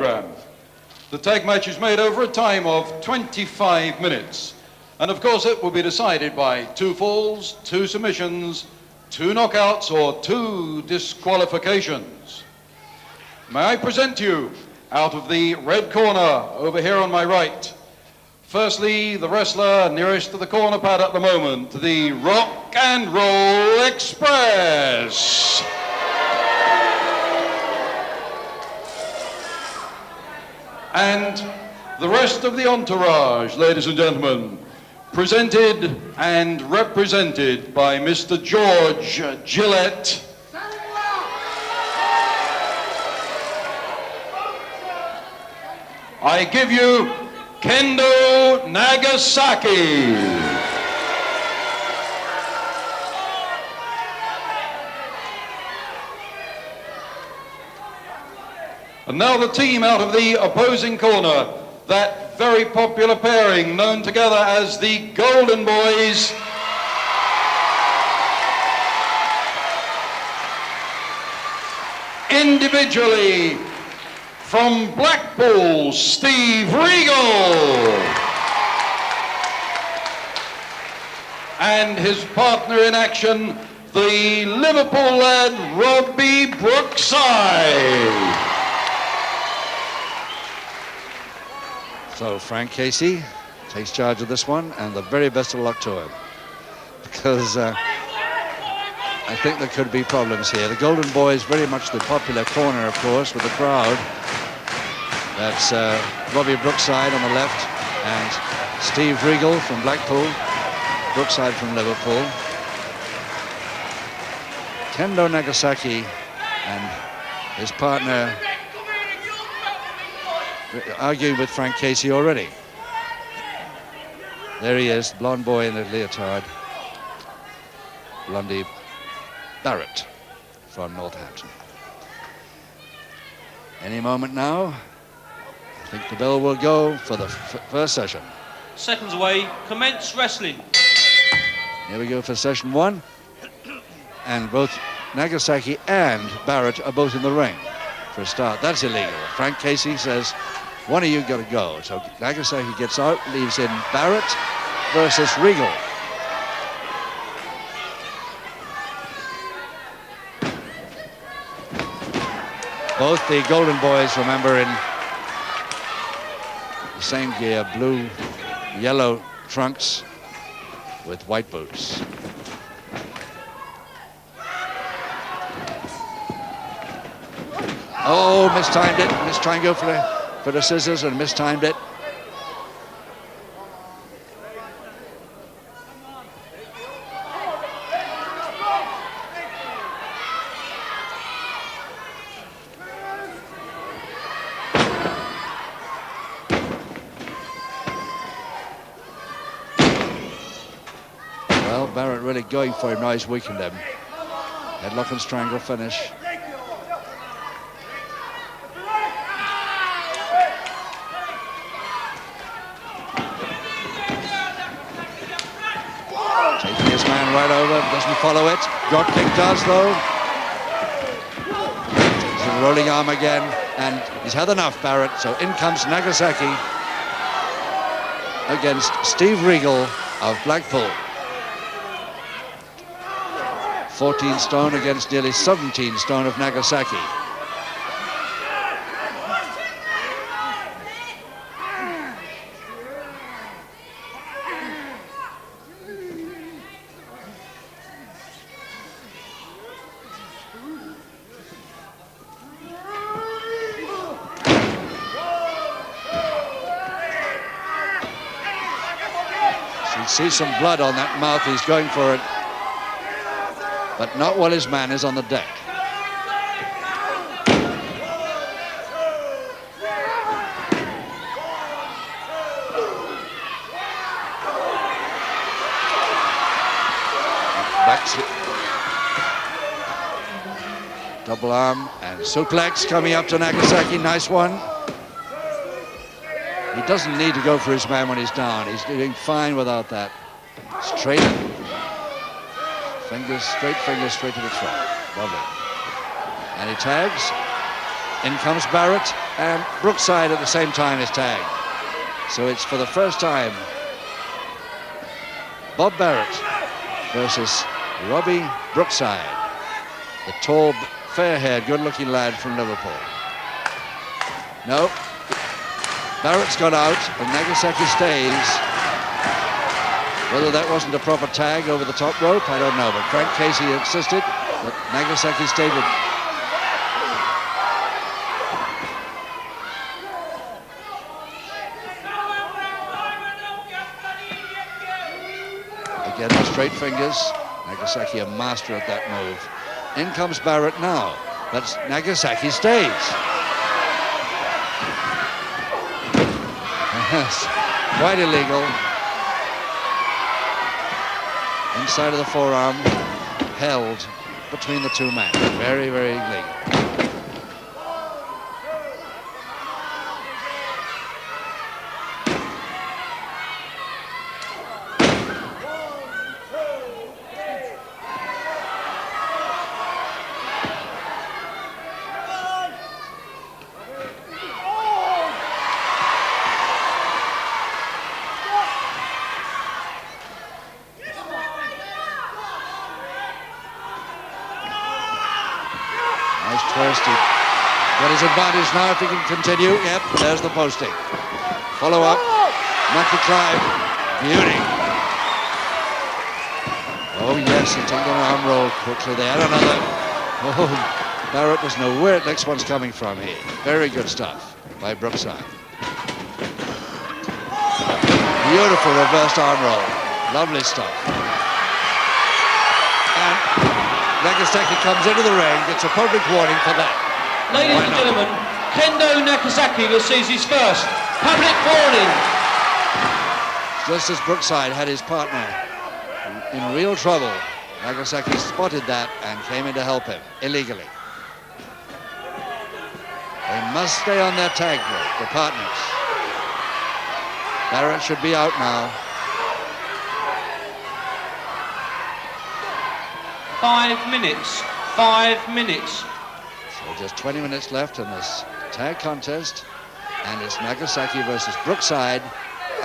program. The tag match is made over a time of 25 minutes. And of course it will be decided by 2 falls, 2 submissions, 2 knockouts or 2 disqualifications. May I present to you, out of the red corner over here on my right, firstly, the wrestler nearest to the corner pad at the moment, the Rock and Roll Express. And the rest of the entourage, ladies and gentlemen, presented and represented by Mr. George Gillette. I give you Kendo Nagasaki. And now the team out of the opposing corner, that very popular pairing known together as the Golden Boys. Individually, from Blackpool, Steve Regal. And his partner in action, the Liverpool lad, Robbie Brookside. So Frank Casey takes charge of this one, and the very best of luck to him, because I think there could be problems here. The Golden Boys, very much the popular corner, of course, with the crowd. That's Robbie Brookside on the left, and Steve Regal from Blackpool, Brookside from Liverpool. Kendo Nagasaki and his partner arguing with Frank Casey already. There he is, blonde boy in a leotard. Blondie Barrett from Northampton. Any moment now, I think the bell will go for the first session. Seconds away, commence wrestling. Here we go for session 1. And both Nagasaki and Barrett are both in the ring for a start. That's illegal. Frank Casey says, one of you got to go. So Nagasaki gets out, leaves in Barrett versus Regal. Both the Golden Boys, remember, in the same gear, blue, yellow trunks with white boots. Oh, mistimed it. Missed trying to go for the scissors and mistimed it. Well, Barrett really going for him now. He's weakened him. Headlock and strangle finish. Taking his man right over, doesn't follow it. Drop kick does, though. He's a rolling arm again, and he's had enough, Barrett. So in comes Nagasaki against Steve Regal of Blackpool. 14 stone against nearly 17 stone of Nagasaki. See some blood on that mouth. He's going for it, but not while his man is on the deck. Back double arm and suplex coming up to Nagasaki. Nice one. He doesn't need to go for his man when he's down. He's doing fine without that. Straight. Fingers, straight to the throat. Lovely. And he tags. In comes Barrett, and Brookside at the same time is tagged. So it's for the first time Bob Barrett versus Robbie Brookside, the tall, fair-haired, good-looking lad from Liverpool. No, Barrett's got out and Nagasaki stays. Whether that wasn't a proper tag over the top rope, I don't know, but Frank Casey insisted that Nagasaki stayed with. Again, the straight fingers. Nagasaki a master at that move. In comes Barrett now, but Nagasaki stays. Yes, quite illegal. Inside of the forearm, held between the two men. Very, very illegal. Got his advantage now if he can continue. Yep, there's the posting. Follow up. Matthew Clive. Beauty. Oh, yes, he took an arm roll quickly there. Another. Oh, Barrett doesn't know where the next one's coming from here. Very good stuff by Brookside. Beautiful reversed arm roll. Lovely stuff. And Nagasaki comes into the ring, gets a public warning for that. Ladies and gentlemen, Kendo Nagasaki receives his first public warning. Just as Brookside had his partner in real trouble, Nagasaki spotted that and came in to help him illegally. They must stay on their tag rope, the partners. Barrett should be out now. 5 minutes. 5 minutes. So just 20 minutes left in this tag contest, and it's Nagasaki versus Brookside,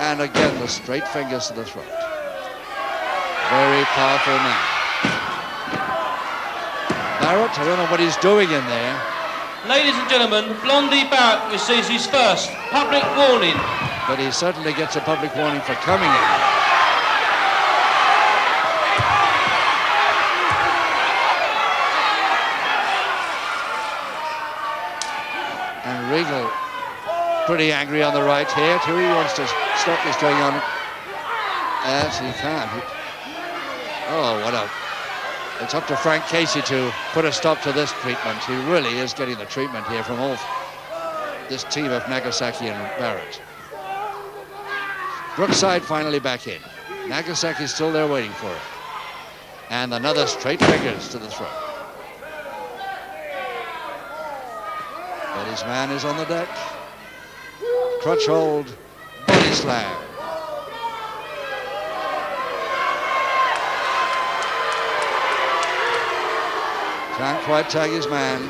and again the straight fingers to the throat. Very powerful man. Barrett, I don't know what he's doing in there. Ladies and gentlemen, Blondie Barrett receives his first public warning. But he certainly gets a public warning for coming in. And Regal pretty angry on the right here too. He wants to stop this going on. Yes, he can. Oh, what a... It's up to Frank Casey to put a stop to this treatment. He really is getting the treatment here from all this team of Nagasaki and Barrett. Brookside finally back in. Nagasaki's still there waiting for it. And another straight fingers to the throat. But his man is on the deck. Crutch hold, body slam. Can't quite tag his man.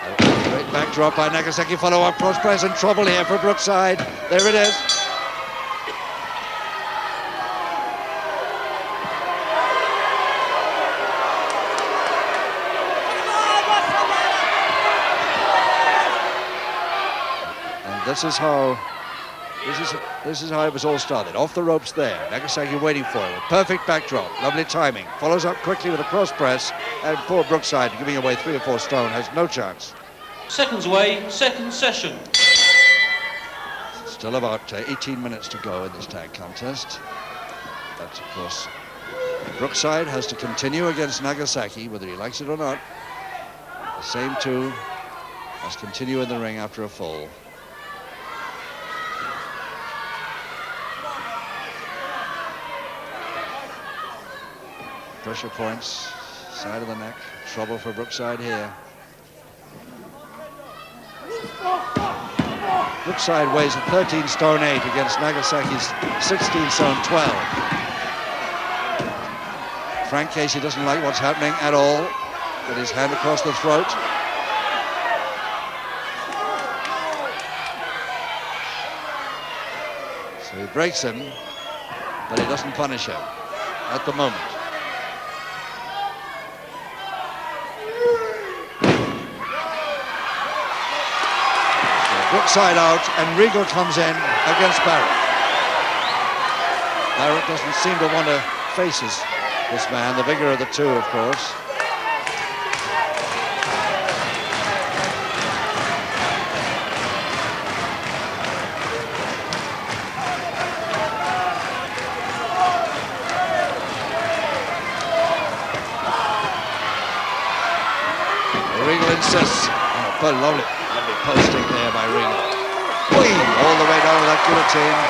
A great backdrop by Nagasaki. Follow up cross press and trouble here for Brookside. There it is. This is how it was all started. Off the ropes there. Nagasaki waiting for it. Perfect backdrop. Lovely timing. Follows up quickly with a cross press. And poor Brookside, giving away 3 or 4 stone, has no chance. Seconds away, second session. Still about 18 minutes to go in this tag contest. But of course, Brookside has to continue against Nagasaki, whether he likes it or not. The same two must continue in the ring after a fall. Pressure points, side of the neck, trouble for Brookside here. Brookside weighs 13 stone 8 against Nagasaki's 16 stone 12. Frank Casey doesn't like what's happening at all. Got his hand across the throat. So he breaks him, but he doesn't punish him at the moment. So Brookside out, and Regal comes in against Barrett. Barrett doesn't seem to want to face this man, the bigger of the two, of course. Regal insists. Oh, lovely posting there by Regal. Whee! All the way down with that guillotine.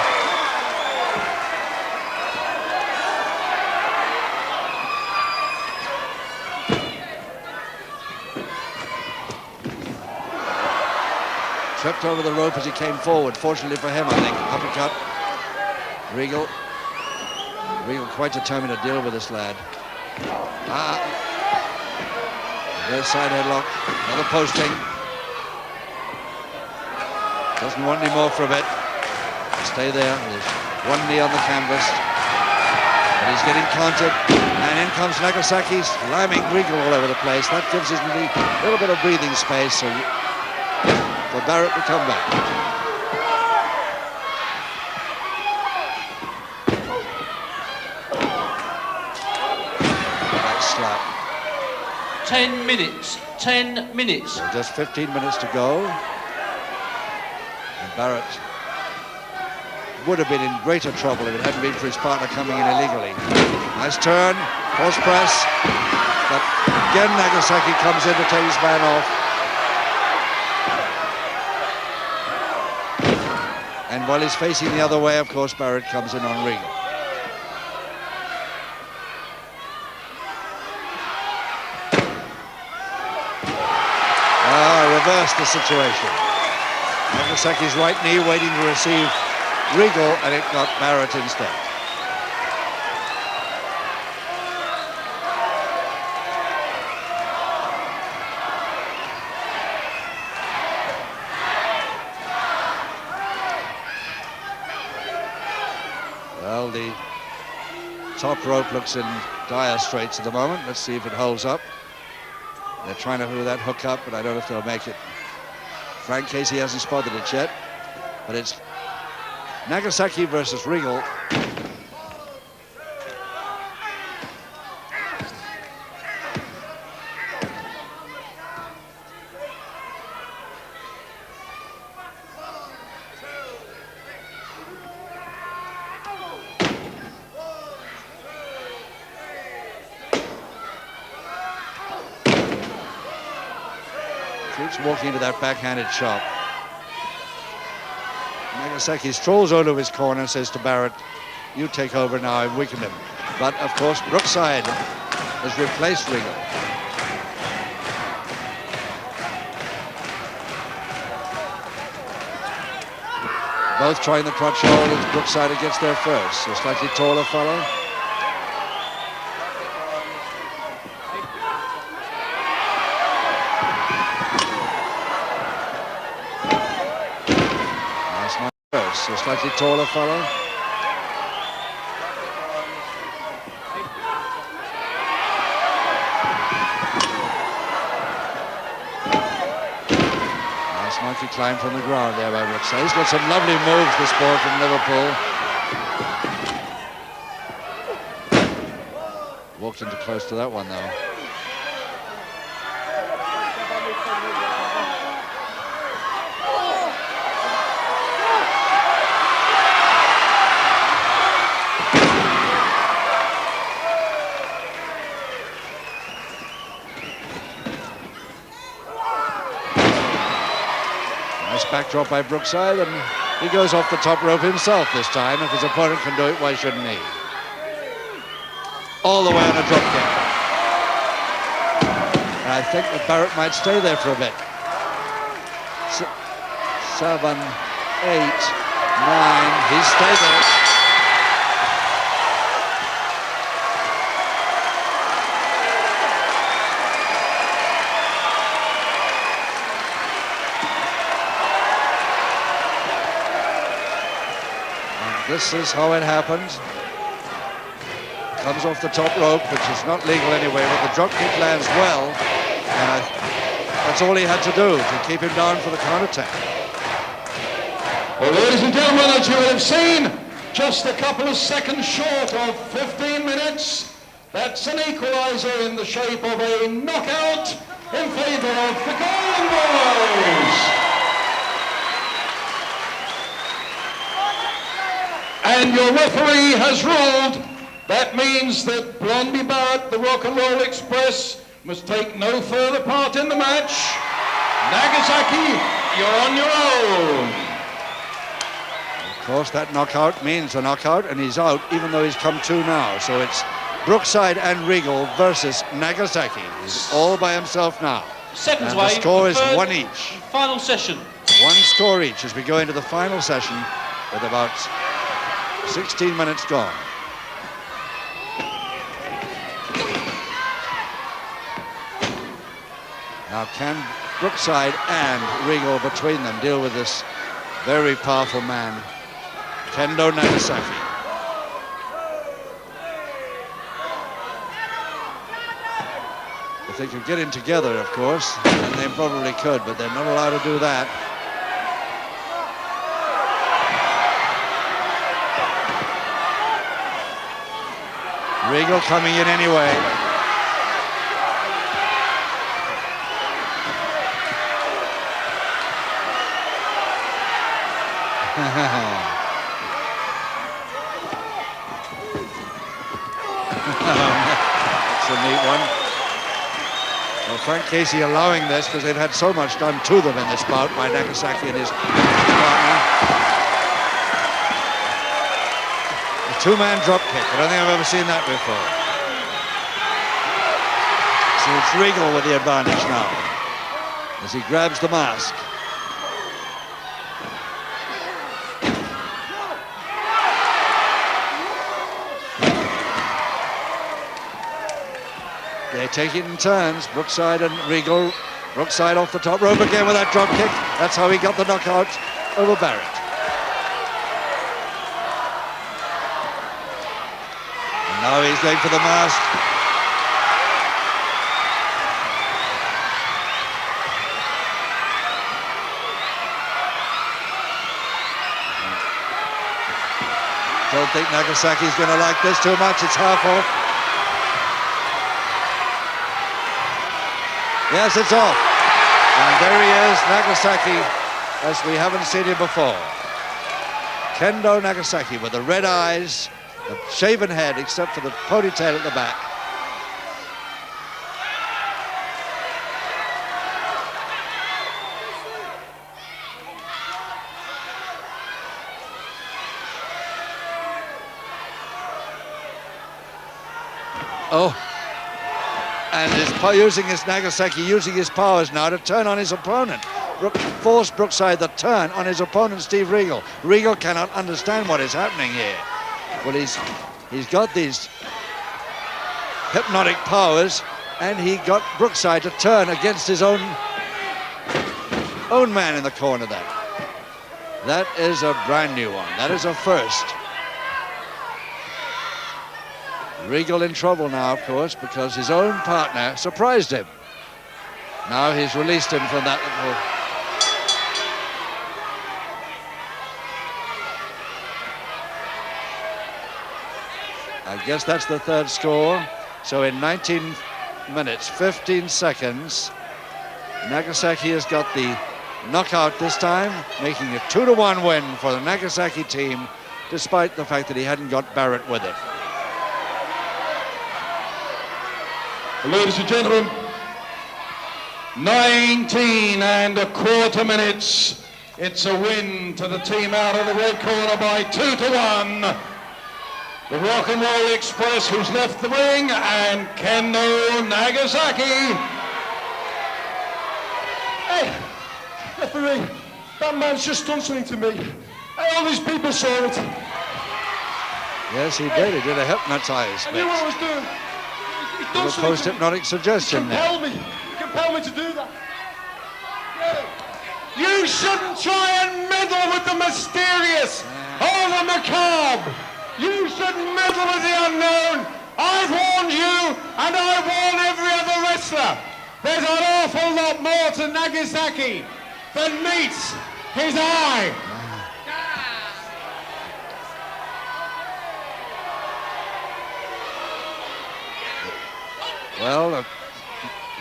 Tripped over the rope as he came forward. Fortunately for him, I think. Uppercut. Regal quite determined to deal with this lad. There's side headlock. Another posting. Doesn't want any more for a bit. Stay there. There's one knee on the canvas. But he's getting countered. And in comes Nagasaki, slamming Regal all over the place. That gives his knee a little bit of breathing space. So for Barrett to come back. Nice slap. 10 minutes. 10 minutes. So just 15 minutes to go. And Barrett would have been in greater trouble if it hadn't been for his partner coming in illegally. Nice turn, horse press. But again, Nagasaki comes in to take his man off. And while he's facing the other way, of course, Barrett comes in on Regal. Reverse the situation. Nagasaki's right knee waiting to receive Regal, and it got Barrett instead. Well, the top rope looks in dire straits at the moment. Let's see if it holds up. They're trying to do that hook up, but I don't know if they'll make it. Frank Casey hasn't spotted it yet, but it's Nagasaki versus Regal. Walking into that backhanded chop. Nagasaki strolls out of his corner and says to Barrett, you take over now, I've weakened him. But of course, Brookside has replaced Regal. Both trying the crotch hold as Brookside gets there first. A slightly taller fellow. A slightly taller fellow. Nice monkey climb from the ground there by Brookside. He's got some lovely moves, this boy from Liverpool. Walked into close to that one though. Backdrop by Brookside, and he goes off the top rope himself this time. If his opponent can do it, why shouldn't he? All the way on a drop kick. And I think that Barrett might stay there for a bit. 7, 8, 9, he's stayed there. This is how it happened. Comes off the top rope, which is not legal anyway, but the drop kick lands well. And that's all he had to do to keep him down for the counterattack. Well, ladies and gentlemen, as you have seen, just a couple of seconds short of 15 minutes. That's an equalizer in the shape of a knockout in favor of the Golden Boys. And your referee has ruled that means that Blondie Barrett, the Rock and Roll Express, must take no further part in the match. Nagasaki, you're on your own. Of course, that knockout means a knockout, and he's out, even though he's come to now. So it's Brookside and Regal versus Nagasaki. He's all by himself now. Seconds and away. the score is 1 each. Final session. 1 score each as we go into the final session with about 16 minutes gone. Now can Brookside and Regal between them deal with this very powerful man, Kendo Nagasaki? If they could get in together, of course, then they probably could, but they're not allowed to do that. Regal coming in anyway. That's a neat one. Well, Frank Casey allowing this because they've had so much done to them in this bout by Nagasaki and his partner. A two-man drop kick. I don't think I've ever seen that before. So it's Regal with the advantage now as he grabs the mask. They take it in turns, Brookside and Regal. Brookside off the top rope again with that drop kick. That's how he got the knockout over Barrett. And now he's going for the mask. Don't think Nagasaki's going to like this too much. It's half off. Yes, it's off. And there he is, Nagasaki, as we haven't seen him before. Kendo Nagasaki with the red eyes, the shaven head, except for the ponytail at the back. Oh. And using his Nagasaki, using his powers now to turn on his opponent. Force Brookside the turn on his opponent, Steve Regal. Regal cannot understand what is happening here. Well, he's got these hypnotic powers, and he got Brookside to turn against his own man in the corner there. That is a brand new one. That is a first. Regal in trouble now, of course, because his own partner surprised him. Now he's released him from that little... I guess that's the third score. So in 19 minutes, 15 seconds, Nagasaki has got the knockout this time, making a 2-1 win for the Nagasaki team, despite the fact that he hadn't got Barrett with him. Ladies and gentlemen, 19 1/4 minutes. It's a win to the team out of the red corner by 2-1. The Rock and Roll Express, who's left the ring, and Kendo Nagasaki. Hey, referee, that man's just done something to me. Hey, all these people saw it. Yes, he did. He did a hypnotized. I knew what I was doing. He's done A something to me. post-hypnotic suggestion there. Compel me to do that. You shouldn't try and meddle with the the mysterious, or the macabre. You shouldn't meddle with the unknown. I've warned you, and I warn every other wrestler. There's an awful lot more to Nagasaki than meets his eye. Well,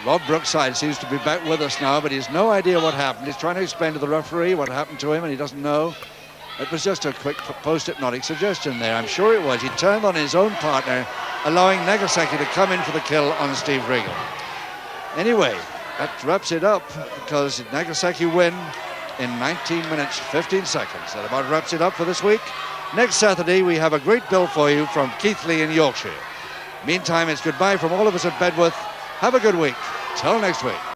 Rob Brookside seems to be back with us now, but he's no idea what happened. He's trying to explain to the referee what happened to him, and he doesn't know. It was just a quick post-hypnotic suggestion there. I'm sure it was. He turned on his own partner, allowing Nagasaki to come in for the kill on Steve Regal. Anyway, that wraps it up because Nagasaki win in 19 minutes, 15 seconds. That about wraps it up for this week. Next Saturday, we have a great bill for you from Keighley in Yorkshire. Meantime, it's goodbye from all of us at Bedworth. Have a good week. Till next week.